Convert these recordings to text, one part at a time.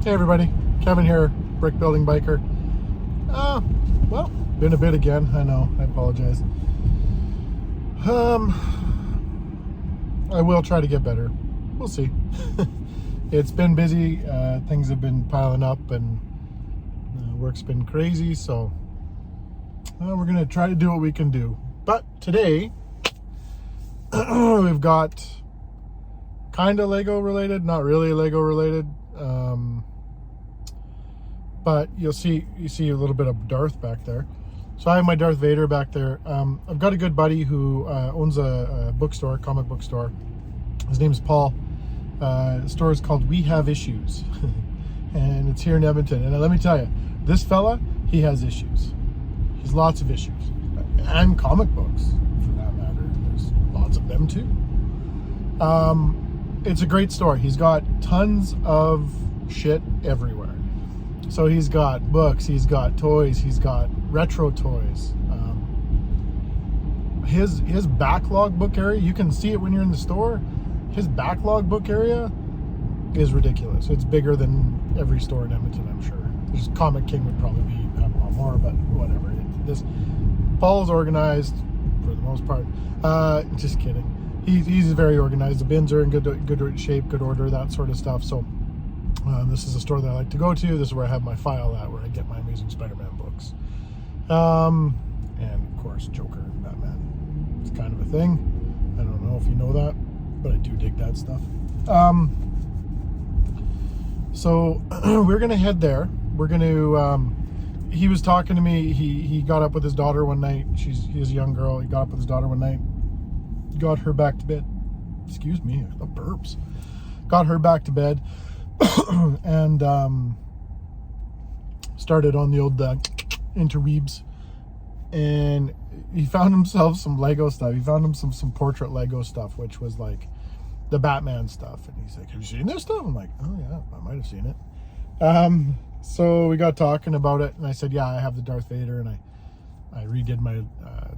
Hey everybody, Kevin here, brick building biker. Well, been a bit again, I know, I apologize. I will try to get better. We'll see. It's been busy, things have been piling up and work's been crazy, so we're gonna try to do what we can do. But today, we've got kind of Lego related, not really Lego related. But you see a little bit of Darth back there. So I have my Darth Vader back there. I've got a good buddy who owns a bookstore, comic book store. His name is Paul. The store is called We Have Issues. And it's here in Edmonton. And let me tell you, this fella, he has issues. He's lots of issues. And comic books, for that matter. There's lots of them too. It's a great store. He's got tons of shit everywhere. So he's got books, he's got toys, he's got retro toys. His backlog book area, you can see it when you're in the store. His backlog book area is ridiculous. It's bigger than every store in Edmonton, I'm sure. There's Comic King would probably have a lot more, but whatever. Paul's organized for the most part. Just kidding. He's very organized. The bins are in good shape, good order, that sort of stuff. So this is a store that I like to go to. This is where I have my file at, where I get my Amazing Spider-Man books. And of course, Joker and Batman. It's kind of a thing. I don't know if you know that, but I do dig that stuff. So we're going to head there. We're going to, he was talking to me. He got up with his daughter one night. He's a young girl. He got up with his daughter one night. Got her back to bed. Excuse me, the burps. Got her back to bed. And started on the old interweebs, and he found himself some Lego stuff. He found him some portrait Lego stuff, which was like the Batman stuff. And he's like, "Have you seen this stuff?" I'm like, "Oh yeah, I might have seen it." So we got talking about it, and I said, "Yeah, I have the Darth Vader," and I redid my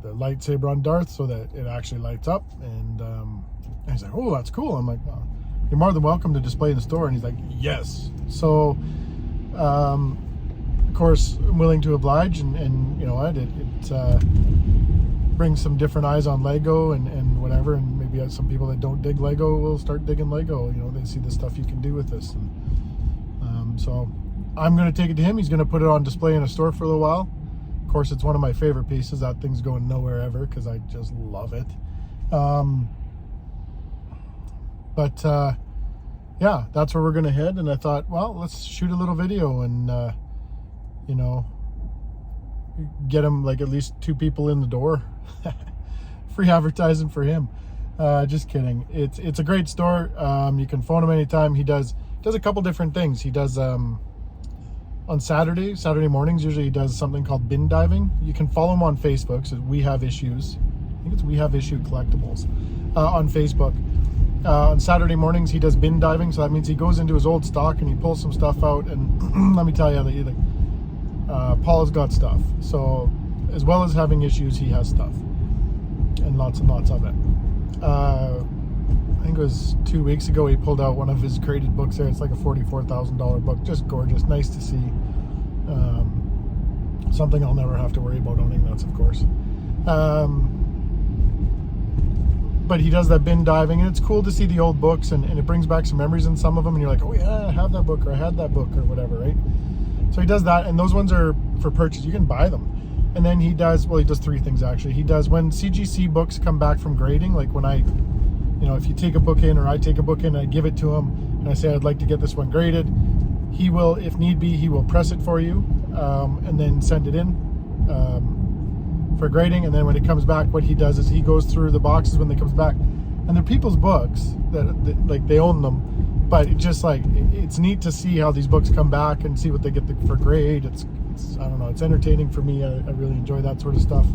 the lightsaber on Darth so that it actually lights up. And he's like, "Oh, that's cool." I'm like, "Oh, you're more than welcome to display in the store." And he's like, "Yes." So, of course, I'm willing to oblige, and you know what, it brings some different eyes on Lego and whatever, and maybe some people that don't dig Lego will start digging Lego. You know, they see the stuff you can do with this. And so I'm going to take it to him. He's going to put it on display in a store for a little while. Of course, it's one of my favorite pieces. That thing's going nowhere ever because I just love it. But yeah, that's where we're gonna head. And I thought, well, let's shoot a little video and you know, get him like at least 2 people in the door. Free advertising for him. Just kidding. It's a great store. You can phone him anytime. He does a couple different things. He does on Saturday mornings, usually he does something called bin diving. You can follow him on Facebook. So We Have Issues. I think it's We Have Issue Collectibles on Facebook. On Saturday mornings, he does bin diving, so that means he goes into his old stock and he pulls some stuff out. And let me tell you, Paul's got stuff. So as well as having issues, he has stuff, and lots of it. I think it was 2 weeks ago he pulled out one of his graded books there. It's like a $44,000 book, just gorgeous, nice to see. Something I'll never have to worry about owning, that's of course. But he does that bin diving, and it's cool to see the old books, and it brings back some memories in some of them, and you're like, oh yeah, I have that book, or I had that book, or whatever, right? So he does that, and those ones are for purchase. You can buy them. And then he does 3 things actually. He does, when CGC books come back from grading, like when if you take a book in, or I take a book in, I give it to him, and I say, I'd like to get this one graded, he will, if need be, he will press it for you, and then send it in. For grading. And then when it comes back, what he does is he goes through the boxes when they comes back, and they're people's books that like they own them, but it just like it's neat to see how these books come back and see what they get for grade. It's I don't know, it's entertaining for me. I really enjoy that sort of stuff.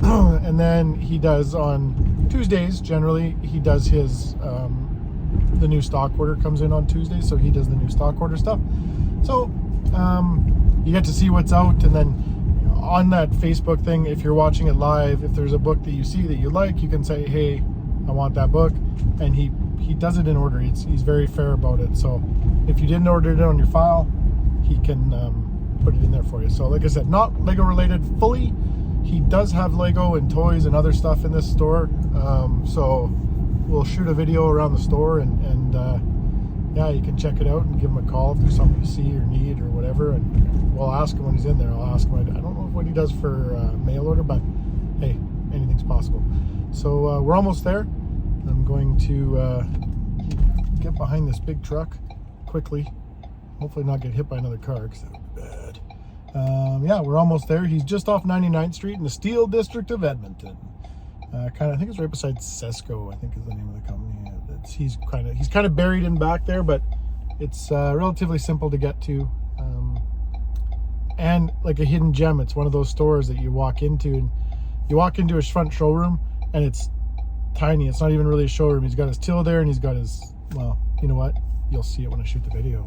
And then he does on Tuesdays, generally he does his the new stock order comes in on Tuesday, so he does the new stock order stuff. So you get to see what's out. And then on that Facebook thing, if you're watching it live, if there's a book that you see that you like, you can say, hey, I want that book, and he he does it in order. He's very fair about it. So if you didn't order it on your file, he can put it in there for you. So like I said, not Lego related fully. He does have Lego and toys and other stuff in this store. So we'll shoot a video around the store and yeah, you can check it out and give him a call if there's something you see or need or whatever. And we'll ask him when he's in there. I'll ask him. I don't know what he does for mail order, but hey, anything's possible. So we're almost there. I'm going to get behind this big truck quickly. Hopefully not get hit by another car because that would be bad. Yeah, we're almost there. He's just off 99th Street in the Steel District of Edmonton. I think it's right beside Cesco, I think is the name of the company. He's kind of buried in back there, but it's relatively simple to get to. And like a hidden gem, it's one of those stores that you walk into, and you walk into his front showroom and it's tiny. It's not even really a showroom. He's got his till there, and he's got his, well, you know what? You'll see it when I shoot the video.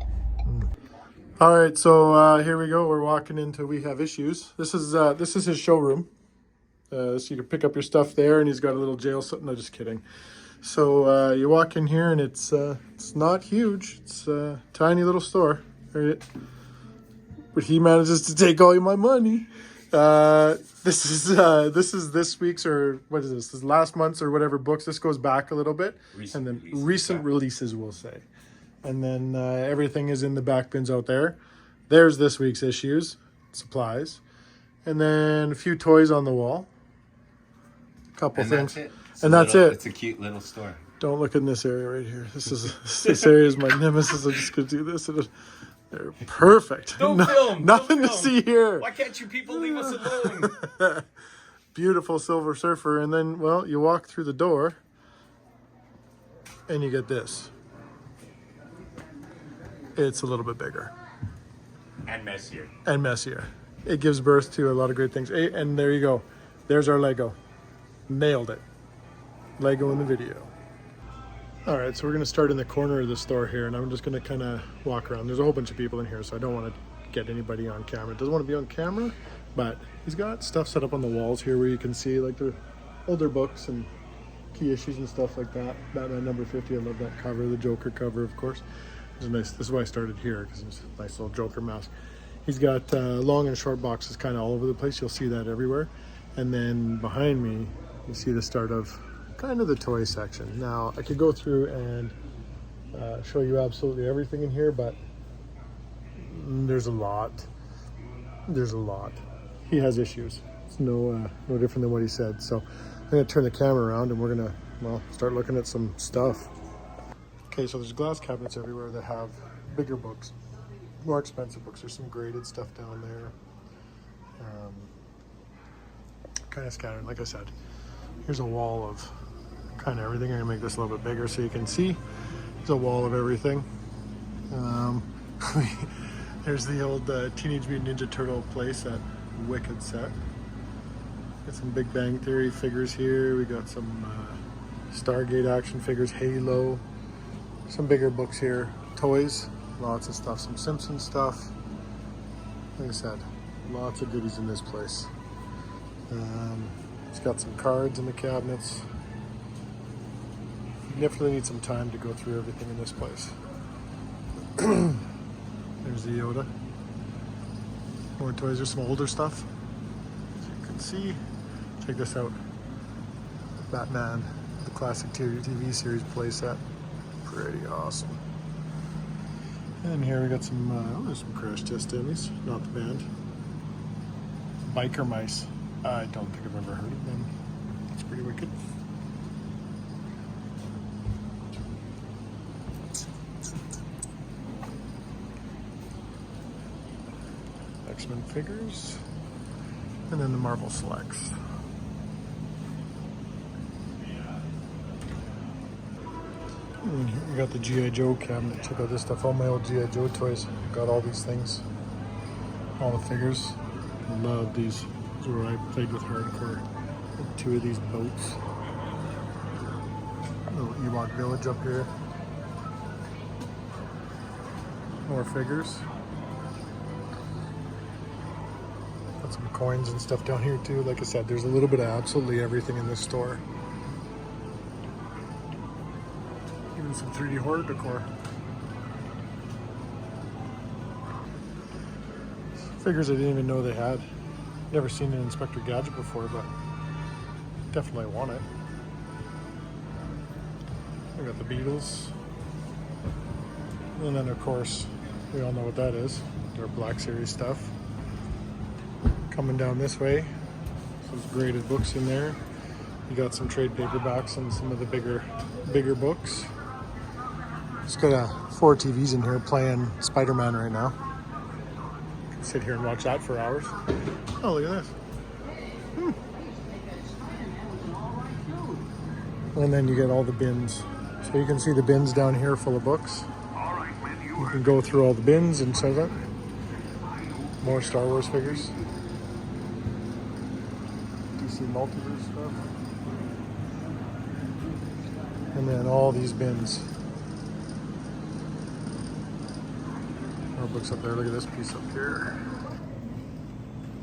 All right, so here we go. We're walking into We Have Issues. This is his showroom. So you can pick up your stuff there, and he's got a little jail. No, just kidding. So you walk in here, and it's not huge. It's a tiny little store, right? But he manages to take all my money. This is this week's, or what is this? This is last month's or whatever books. This goes back a little bit, recent releases, we'll say. And then everything is in the back bins out there. There's this week's issues, supplies, and then a few toys on the wall. A couple things. That's it. It's a cute little store. Don't look in this area right here. This area is my nemesis. I'm just gonna do this. They're perfect. Don't film. Nothing Don't to film. see here. Why can't you people leave us alone? Beautiful Silver Surfer, and then, well, you walk through the door, and you get this. It's a little bit bigger. And messier. And messier. It gives birth to a lot of great things. And there you go. There's our Lego. Nailed it. Lego in the video. All right, so we're going to start in the corner of the store here, and I'm just going to kind of walk around. There's a whole bunch of people in here, so I don't want to get anybody on camera. It doesn't want to be on camera, but he's got stuff set up on the walls here where you can see like the older books and key issues and stuff like that. Batman number 50, I love that cover, the Joker cover, of course. It's nice. This is why I started here, because it's a nice little Joker mask. He's got long and short boxes kind of all over the place. You'll see that everywhere. And then behind me, you see the start of kind of the toy section. Now, I could go through and show you absolutely everything in here, but there's a lot. There's a lot. He has issues. It's no different than what he said. So I'm going to turn the camera around, and we're going to, well, start looking at some stuff. Okay, so there's glass cabinets everywhere that have bigger books, more expensive books. There's some graded stuff down there. Kind of scattered, like I said. Here's a wall of kind of everything. I'm gonna make this a little bit bigger so you can see. There's a wall of everything. There's the old Teenage Mutant Ninja Turtle place, that wicked set. Got some Big Bang Theory figures here. We got some Stargate action figures, Halo. Some bigger books here, toys, lots of stuff, some Simpsons stuff. Like I said, lots of goodies in this place. It's got some cards in the cabinets. You definitely need some time to go through everything in this place. There's the Yoda. More toys, there's some older stuff. As you can see, check this out. Batman, the classic TV series playset. Pretty awesome. And here we got some, there's some Crash Test Dummies, not the band. Biker Mice. I don't think I've ever heard of them. That's pretty wicked. X-Men figures. And then the Marvel Selects. We got the G.I. Joe cabinet. Check out this stuff. All my old G.I. Joe toys. Got all these things. All the figures. Love these. This is where I played with hardcore. Two of these boats. Little Ewok village up here. More figures. Got some coins and stuff down here too. Like I said, there's a little bit of absolutely everything in this store. Even And some 3D horror decor. Figures I didn't even know they had. Never seen an Inspector Gadget before, but definitely want it. We got the Beatles. And then of course, we all know what that is. Their Black Series stuff. Coming down this way, some graded books in there. You got some trade paperbacks and some of the bigger books. It's got 4 TVs in here playing Spider-Man right now. Can sit here and watch that for hours. Oh, look at this. And then you get all the bins. So you can see the bins down here full of books. You can go through all the bins and so that. More Star Wars figures. DC Multiverse stuff. And then all these bins. More books up there. Look at this piece up here.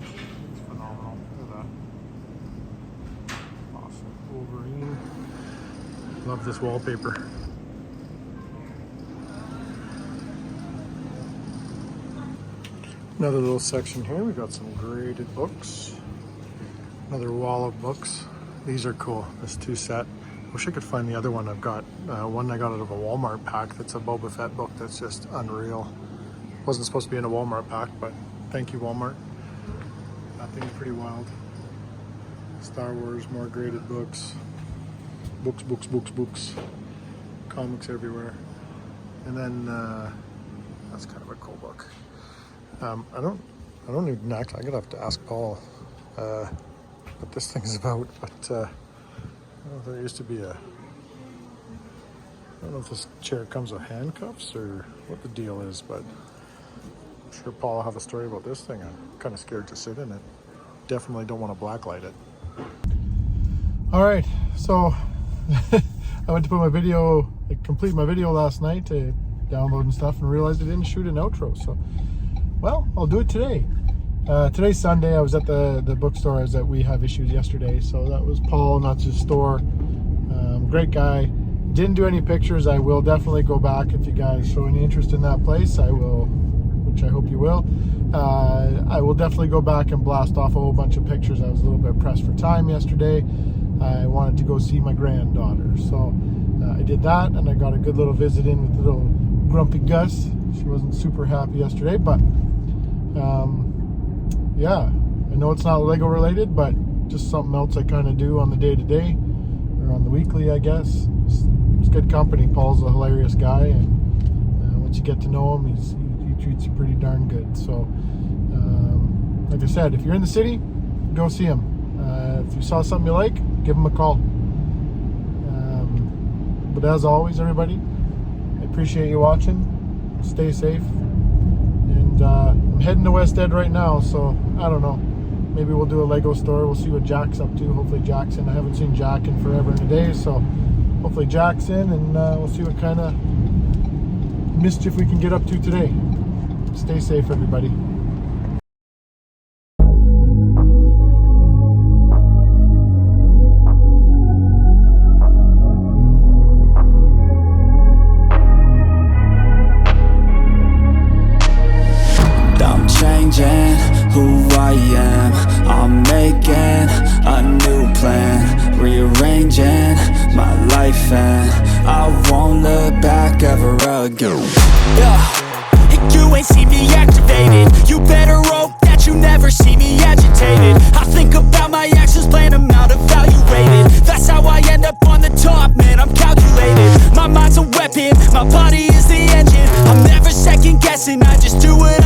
It's phenomenal. Look at that. Awesome. Wolverine. Love this wallpaper. Another little section here. We got some graded books. Another wall of books. These are cool. This 2 set. Wish I could find the other one I've got. One I got out of a Walmart pack that's a Boba Fett book that's just unreal. Wasn't supposed to be in a Walmart pack, but thank you, Walmart. That thing's pretty wild. Star Wars, more graded books. Books. Comics everywhere. And then, that's kind of a cool book. I don't even actually, I'm gonna have to ask Paul what this thing is about, but I don't know if there used to be I don't know if this chair comes with handcuffs or what the deal is, but I'm sure Paul will have a story about this thing. I'm kind of scared to sit in it. Definitely don't want to blacklight it. All right, so I went to put my video, complete my video last night to download and stuff, and realized I didn't shoot an outro, so well, I'll do it today. Today's Sunday. I was at the bookstore as that We Have Issues yesterday, so that was Paul, not his store. Great guy. Didn't do any pictures. I will definitely go back if you guys show any interest in that place. I will, which I hope you will. I will definitely go back and blast off a whole bunch of pictures. I was a little bit pressed for time yesterday. I wanted to go see my granddaughter, so I did that, and I got a good little visit in with little Grumpy Gus. She wasn't super happy yesterday, but yeah, I know it's not Lego related, but just something else I kind of do on the day-to-day, or on the weekly, I guess. It's good company. Paul's a hilarious guy, and once you get to know him, he treats you pretty darn good. So, like I said, if you're in the city, go see him. If you saw something you like, give him a call. But as always, everybody, I appreciate you watching. Stay safe. And I'm heading to West Ed right now, so I don't know. Maybe we'll do a Lego store. We'll see what Jack's up to. Hopefully Jack's in. I haven't seen Jack in forever and a day, so hopefully Jack's in, and we'll see what kind of mischief we can get up to today. Stay safe, everybody. Who I am, I'm making a new plan, rearranging my life, and I won't look back ever again. And you ain't see me activated. You better hope that you never see me agitated. I think about my actions, plan them out, evaluated. That's how I end up on the top, man, I'm calculated. My mind's a weapon, my body is the engine. I'm never second guessing, I just do it